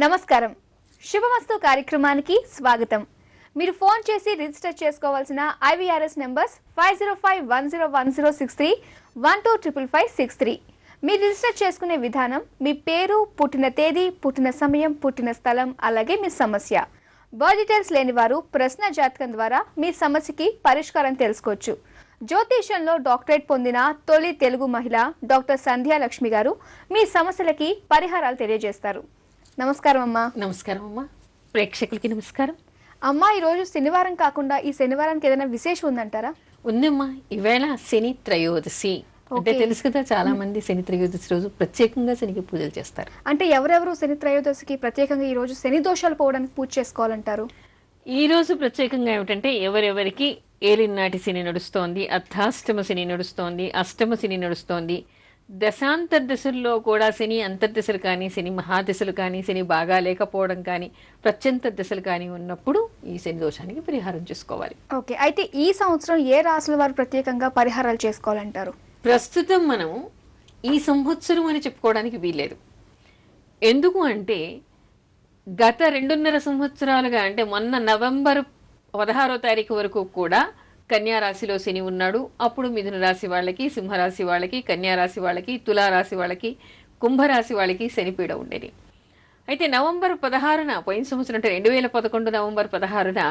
నమస్కారం. శుభమస్తు కార్యక్రమానికి స్వాగతం. మీరు ఫోన్ చేసి రిజిస్టర్ చేసుకోవాల్సిన IVRS నంబర్స్ 5051010631255563. మీరు రిజిస్టర్ చేసుకునే విధానం మీ పేరు, పుట్టిన తేదీ, పుట్టిన సమయం, పుట్టిన స్థలం, అలాగే మీ సమస్య. బర్త్ డీటెయిల్స్ లేని వారు ప్రశ్న జాతకం ద్వారా మీ సమస్యకి పరిష్కారం తెలుసుకోవచ్చు. జ్యోతిష్యంలో డాక్టరేట్ పొందిన తొలి తెలుగు మహిళ డాక్టర్ సంధ్యాలక్ష్మి గారు మీ సమస్యలకి పరిహారాలు తెలియజేస్తారు. నమస్కారం అమ్మా. నమస్కారం అమ్మా. ప్రేక్షకులకి నమస్కారం అమ్మా. ఈరోజు శనివారం కాకుండా ఈ శనివారానికి ఏదైనా విశేషం ఉందంటారా? ఉందమ్మా. ఈవేళ శని త్రయోదశి అంటే తెలుసు కదా, చాలా మంది శని త్రయోదశి రోజు ప్రత్యేకంగా శనికి పూజలు చేస్తారు. అంటే ఎవరెవరు శని త్రయోదశికి ప్రత్యేకంగా ఈ రోజు శని దోషాలు పోవడానికి పూజ చేసుకోవాలంటారు? ఈ రోజు ప్రత్యేకంగా ఏమిటంటే ఎవరెవరికి ఏలినాటి శని నడుస్తోంది, అర్ధాష్టమ శని నడుస్తోంది, అష్టమ శని నడుస్తోంది, దశాంతర్దశల్లో కూడా శని అంతర్దశలు కానీ, శని మహాదశలు కానీ, శని బాగా లేకపోవడం కానీ, ప్రత్యంతర్దశలు కానీ ఉన్నప్పుడు ఈ శని దోషానికి పరిహారం చేసుకోవాలి. ఓకే, అయితే ఈ సంవత్సరం ఏ రాశుల వారు ప్రత్యేకంగా పరిహారాలు చేసుకోవాలంటారు? ప్రస్తుతం మనం ఈ సంవత్సరం అని చెప్పుకోవడానికి వీల్లేదు. ఎందుకు అంటే గత 2.5 సంవత్సరాలుగా, అంటే మొన్న నవంబర్ 16వ తారీఖు వరకు కూడా కన్యా రాశిలో శని ఉన్నాడు. అప్పుడు మిథున రాశి వాళ్ళకి, సింహరాశి వాళ్ళకి, కన్యా రాశి వాళ్ళకి, తులారాశి వాళ్ళకి, కుంభరాశి వాళ్ళకి శనిపీడ ఉండేది. అయితే నవంబర్ 16న పోయిన సంవత్సరం అంటే 2011 నవంబర్ 16న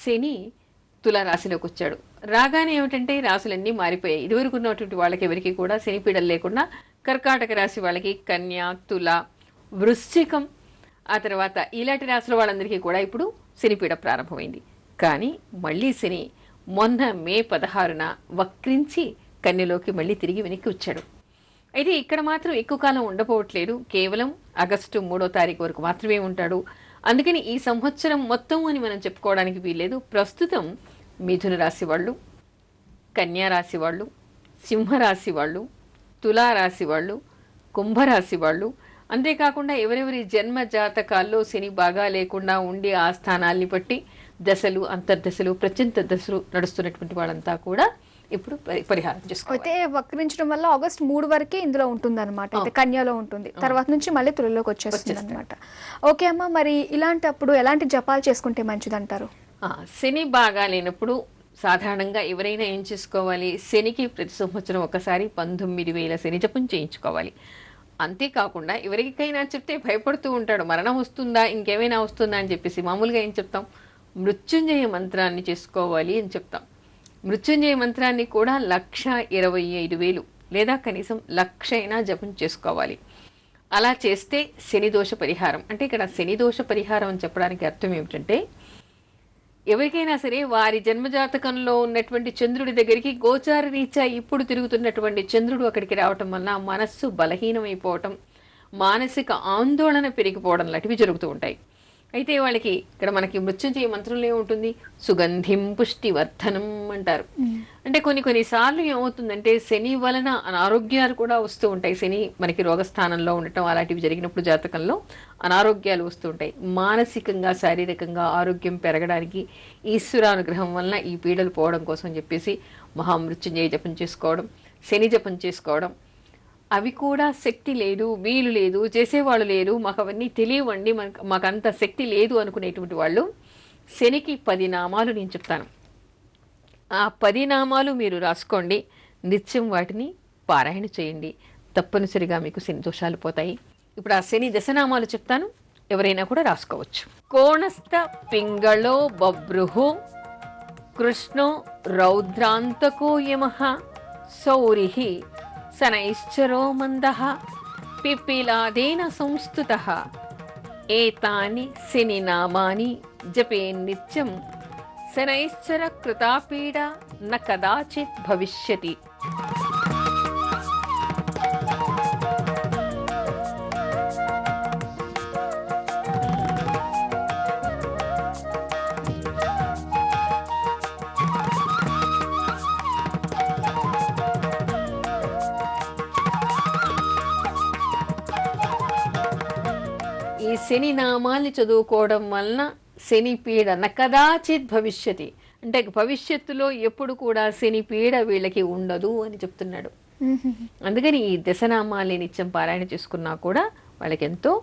శని తులారాశిలోకి వచ్చాడు. రాగానే ఏమిటంటే రాశులన్నీ మారిపోయాయి. ఇదివరకు ఉన్నటువంటి వాళ్ళకి ఎవరికి కూడా శనిపీడలు లేకుండా కర్కాటక రాశి వాళ్ళకి, కన్యా, తుల, వృశ్చికం, ఆ తర్వాత ఇలాంటి రాశుల వాళ్ళందరికీ కూడా ఇప్పుడు శనిపీడ ప్రారంభమైంది. కానీ మళ్ళీ శని మొన్న మే 16న వక్రించి కన్యలోకి మళ్ళీ తిరిగి వెనక్కి వచ్చాడు. అయితే ఇక్కడ మాత్రం ఎక్కువ కాలం ఉండపోవట్లేదు. కేవలం ఆగస్టు 3వ తారీఖు వరకు మాత్రమే ఉంటాడు. అందుకని ఈ సంవత్సరం మొత్తం అని మనం చెప్పుకోవడానికి వీల్లేదు. ప్రస్తుతం మిథున రాశి వాళ్ళు, కన్యా రాశి వాళ్ళు, సింహరాశి వాళ్ళు, తులారాశి వాళ్ళు, కుంభరాశి వాళ్ళు, అంతేకాకుండా ఎవరెవరి జన్మ జాతకాల్లో శని బాగా లేకుండా ఉండి ఆ స్థానాల్ని బట్టి దశలు, అంతర్దశలు, ప్రత్యంత దశలు నడుస్తున్నటువంటి వాళ్ళంతా కూడా ఇప్పుడు పరిహారం చేసుకోవాలి. అయితే వక్రించడం వల్ల ఆగస్ట్ 3 వరకే ఇందులో ఉంటుంది అనమాట. అయితే కన్యాలో ఉంటుంది, తర్వాత నుంచి మళ్ళీ తులలోకి వచ్చేస్తుంది అనమాట. ఓకే అమ్మ, మరి ఇలాంటప్పుడు ఎలాంటి జపాలు చేసుకుంటే మంచిదంటారు? శని బాగా లేనప్పుడు సాధారణంగా ఎవరైనా ఏం చేసుకోవాలి, శనికి ప్రతి సంవత్సరం ఒకసారి 19,000 శని జపం చేయించుకోవాలి. అంతేకాకుండా ఎవరికైనా చెప్తే భయపడుతూ ఉంటాడు, మరణం వస్తుందా, ఇంకేమైనా వస్తుందా అని చెప్పేసి. మామూలుగా ఏం చెప్తాం, మృత్యుంజయ మంత్రాన్ని చేసుకోవాలి అని చెప్తాం. మృత్యుంజయ మంత్రాన్ని కూడా 1,25,000 లేదా కనీసం 1,00,000 అయినా జపం చేసుకోవాలి. అలా చేస్తే శని దోష పరిహారం. అంటే ఇక్కడ శని దోష పరిహారం అని చెప్పడానికి అర్థం ఏమిటంటే, ఎవరికైనా సరే వారి జన్మజాతకంలో ఉన్నటువంటి చంద్రుడి దగ్గరికి గోచార రీత్యా ఇప్పుడు తిరుగుతున్నటువంటి చంద్రుడు అక్కడికి రావటం వలన మనస్సు బలహీనమైపోవటం, మానసిక ఆందోళన పెరిగిపోవడం లాంటివి జరుగుతూ ఉంటాయి. అయితే వాళ్ళకి ఇక్కడ మనకి మృత్యుంజయ మంత్రంలో ఏముంటుంది, సుగంధిం పుష్టివర్ధనం అంటారు. అంటే కొన్నిసార్లు ఏమవుతుందంటే శని వలన అనారోగ్యాలు కూడా వస్తూ ఉంటాయి. శని మనకి రోగస్థానంలో ఉండటం అలాంటివి జరిగినప్పుడు జాతకంలో అనారోగ్యాలు వస్తూ ఉంటాయి. మానసికంగా, శారీరకంగా ఆరోగ్యం పెరగడానికి ఈశ్వరానుగ్రహం వలన ఈ పీడలు పోవడం కోసం చెప్పేసి మహామృత్యుంజయ జపం చేసుకోవడం, శని జపం చేసుకోవడం. అవి కూడా శక్తి లేదు, వీలు లేదు, చేసేవాళ్ళు లేరు, మాకు అవన్నీ తెలియవండి, మాకంత శక్తి లేదు అనుకునేటువంటి వాళ్ళు శనికి 10 నామాలు నేను చెప్తాను. ఆ 10 నామాలు మీరు రాసుకోండి, నిత్యం వాటిని పారాయణ చేయండి. తప్పనిసరిగా మీకు శని దోషాలు పోతాయి. ఇప్పుడు ఆ శని దశనామాలు చెప్తాను, ఎవరైనా కూడా రాసుకోవచ్చు. కోణస్థ పింగళో బభ్రుహో కృష్ణో రౌద్రాంతకో యమః సౌరిహి శనైశ్చరో మందః పిప్పిలాదేన సంస్థుతః ఏతాని శని నామాని జపే నిత్యం శనైశ్చర కృతాపీడ న కదాచిత్ భవిష్యతి. ఈ శని నామాల్ని చదువుకోవడం వలన శని పీడ నకదాచిత్ భవిష్యతి, అంటే భవిష్యత్తులో ఎప్పుడు కూడా శని పీడ వీళ్ళకి ఉండదు అని చెప్తున్నాడు. అందుకని ఈ దశనామాల్ని నిత్యం పారాయణ చేసుకున్నా కూడా వాళ్ళకి ఎంతో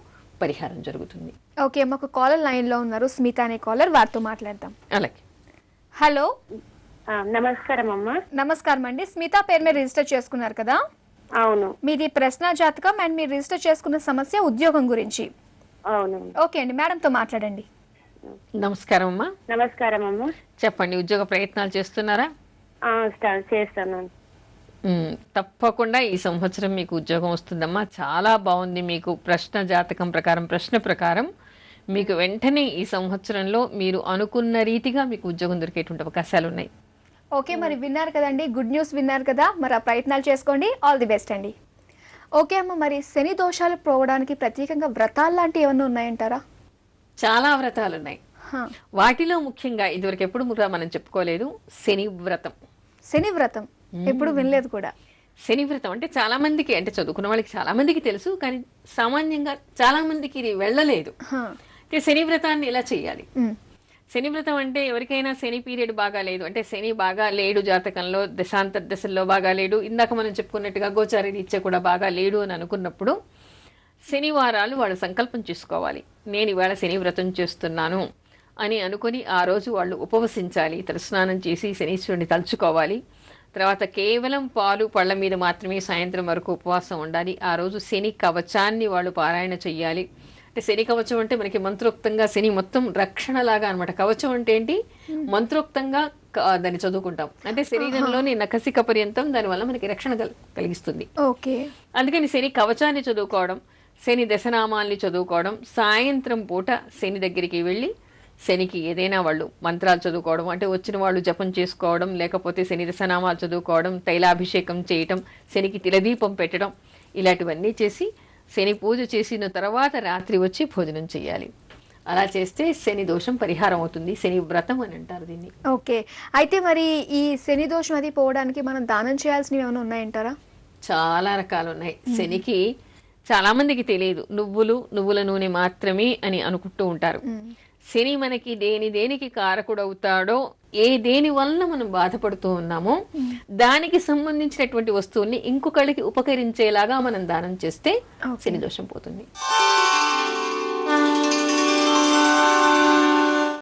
పరిహారం జరుగుతుంది. ఓకే, మాకు కాలర్ లైన్లో ఉన్నారు, స్మిత అనే కాలర్, వారితో మాట్లాడదాం. అలాగే. హలో, నమస్కారం అమ్మా. నమస్కారం అండి. స్మిత పేరు మీద రిజిస్టర్ చేసుకున్నారు కదా? అవును. మీది ప్రశ్న జాతకం అండ్ మీరు రిజిస్టర్ చేసుకున్న సమస్య ఉద్యోగం గురించి. అవును. ఓకే అండి, మేడంతో మాట్లాడండి. నమస్కారం అమ్మా. నమస్కారం అమ్మా. చెప్పండి, ఉద్యోగ ప్రయత్నాలు చేస్తున్నారా? చేస్తాను. తప్పకుండా ఈ సంవత్సరం మీకు ఉద్యోగం వస్తుందమ్మా. చాలా బాగుంది. మీకు ప్రశ్న జాతకం ప్రకారం, ప్రశ్న ప్రకారం మీకు వెంటనే ఈ సంవత్సరంలో మీరు అనుకున్న రీతిగా మీకు ఉద్యోగం దొరికేటువంటి అవకాశాలు ఉన్నాయి. ఓకే, మరి విన్నారు కదండి, గుడ్ న్యూస్ విన్నారు కదా, మరి ఆ ప్రయత్నాలు చేసుకోండి. ఆల్ ది బెస్ట్ అండి. ఓకే అమ్మ, మరి శని దోషాలు పోవడానికి ప్రత్యేకంగా వ్రతాలు లాంటివి ఏమన్నా ఉన్నాయంటారా? చాలా వ్రతాలు ఉన్నాయి. వాటిలో ముఖ్యంగా ఇదివరకు ఎప్పుడు కూడా మనం చెప్పుకోలేదు, శని వ్రతం. శని వ్రతం ఎప్పుడు వినలేదు కూడా. శని వ్రతం అంటే చాలా మందికి, అంటే చదువుకున్న వాళ్ళకి చాలా మందికి తెలుసు, కానీ సామాన్యంగా చాలా మందికి ఇది వెళ్ళలేదు. అంటే శని వ్రతాన్ని ఎలా చేయాలి? శని వ్రతం అంటే ఎవరికైనా శని పీరియడ్ బాగా లేదు, అంటే శని బాగా లేడు జాతకంలో, దశాంతర దశల్లో బాగా లేడు, ఇందాక మనం చెప్పుకున్నట్టుగా గోచార రీత్యా కూడా బాగా లేడు అని అనుకున్నప్పుడు శనివారాలు వాళ్ళు సంకల్పం చేసుకోవాలి. నేను ఇవాళ శని వ్రతం చేస్తున్నాను అని అనుకుని ఆ రోజు వాళ్ళు ఉపవసించాలి, తలస్నానం చేసి శనీశ్వరుని తలుచుకోవాలి. తర్వాత కేవలం పాలు పళ్ళ మీద మాత్రమే సాయంత్రం వరకు ఉపవాసం ఉండాలి. ఆ రోజు శని కవచాన్ని వాళ్ళు పారాయణ చెయ్యాలి. అంటే శని కవచం అంటే మనకి మంత్రోక్తంగా శని మొత్తం రక్షణలాగా అనమాట. కవచం అంటే ఏంటి? మంత్రోక్తంగా దాన్ని చదువుకుంటాం, అంటే శరీరంలోని నఖసిక పర్యంతం దానివల్ల మనకి రక్షణ కలిగిస్తుంది. ఓకే, అందుకని శని కవచాన్ని చదువుకోవడం, శని దశనామాల్ని చదువుకోవడం, సాయంత్రం పూట శని దగ్గరికి వెళ్ళి శనికి ఏదైనా వాళ్ళు మంత్రాలు చదువుకోవడం, అంటే వచ్చిన వాళ్ళు జపం చేసుకోవడం, లేకపోతే శని దశనామాలు చదువుకోవడం, తైలాభిషేకం చేయటం, శనికి తిలదీపం పెట్టడం, ఇలాంటివన్నీ చేసి శని పూజ చేసిన తర్వాత రాత్రి వచ్చి భోజనం చేయాలి. అలా చేస్తే శని దోషం పరిహారం అవుతుంది. శని వ్రతం అని అంటారు దీన్ని. ఓకే, అయితే మరి ఈ శని దోషం అది పోవడానికి మనం దానం చేయాల్సినవి ఏమైనా ఉన్నాయంటారా? చాలా రకాలు ఉన్నాయి. శనికి చాలా మందికి తెలియదు, నువ్వుల నూనె మాత్రమే అని అనుకుంటూ ఉంటారు. శని మనకి దేనికి కారకుడవుతాడో, దేని వలన మనం బాధపడుతూ ఉన్నామో దానికి సంబంధించినటువంటి వస్తువుల్ని ఇంకొకళ్ళకి ఉపకరించేలాగా మనం దానం చేస్తే శని దోషం పోతుంది.